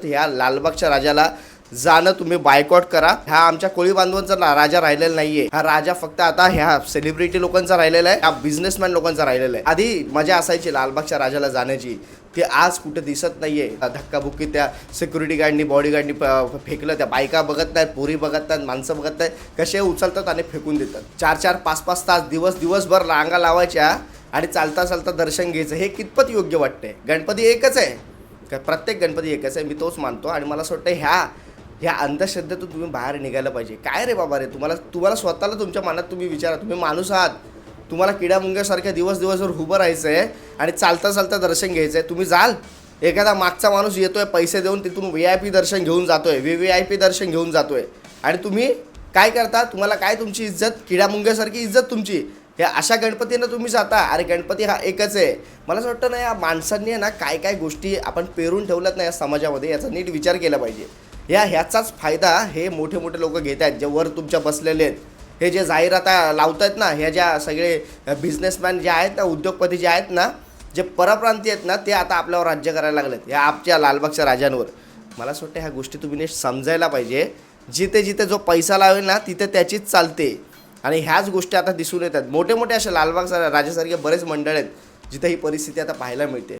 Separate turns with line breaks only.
ह्या लालबागच्या राजाला जाणं तुम्ही बायकॉट करा. हा आमच्या कोळी बांधवांचा राजा राहिलेला नाहीये. हा राजा फक्त आता ह्या सेलिब्रिटी लोकांचा राहिलेला आहे, हा बिझनेसमॅन लोकांचा राहिलेला आहे. आधी मजा असायची लालबागच्या राजाला जाण्याची, ते आज कुठे दिसत नाहीये. धक्काबुक्की त्या सिक्युरिटी गार्डनी बॉडीगार्डनी फेकलं. त्या बायका बघत नाहीत, पोरी बघत नाहीत, माणसं बघत नाहीत, कसे उचलतात आणि फेकून देतात. 4-4, 5-5 तास दिवसभर रांगा लावायच्या आणि चालता चालता दर्शन घ्यायचं. हे कितपत योग्य वाटते? गणपती एकच आहे, प्रत्येक गणपती एकच आहे, मी तोच मानतो. आणि मला असं वाटतं ह्या अंधश्रद्धेतून तुम्ही बाहेर निघायला पाहिजे. काय रे बाबा रे, तुम्हाला स्वतःला तुमच्या मनात तुम्ही विचारा, तुम्ही माणूस आहात, तुम्हाला किड्यामुंग्यासारख्या दिवसभर उभं राहायचं आहे आणि चालता चालता दर्शन घ्यायचं आहे. तुम्ही जाल, एखादा मागचा माणूस येतोय पैसे देऊन, तिथून VIP दर्शन घेऊन जातोय, VVIP दर्शन घेऊन जातोय, आणि तुम्ही काय करता? तुम्हाला काय तुमची इज्जत? किड्यामुंग्यासारखी इज्जत तुमची. हे अशा गणपतींना तुम्ही जाता? अरे गणपती हा एकच आहे. मला असं वाटतं ना, या माणसांनी ना काय काय गोष्टी आपण पेरून ठेवल्यात ना या समाजामध्ये, याचा नीट विचार केला पाहिजे. ह्याचाच फायदा हे मोठे मोठे लोक घेत आहेत, जे वर तुमच्या बसलेले आहेत. हे जे जाहिराता लावत आहेत ना, ह्या ज्या सगळे बिझनेसमॅन जे आहेत ना, उद्योगपती जे आहेत ना, जे परप्रांतीय आहेत ना, ते आता आपल्यावर राज्य करायला लागलेत, ह्या आमच्या लालबागच्या राजांवर. मला असं वाटतं ह्या गोष्टी तुम्ही नीट समजायला पाहिजे. जिथे जिथे जो पैसा लावेल ना, तिथे त्याचीच चालते. आणि ह्याच गोष्टी आता दिसून येतात. मोठे मोठे असे लालबागच्या राजासारखे बरेच मंडळ आहेत जिथे ही परिस्थिती आता पाहायला मिळते.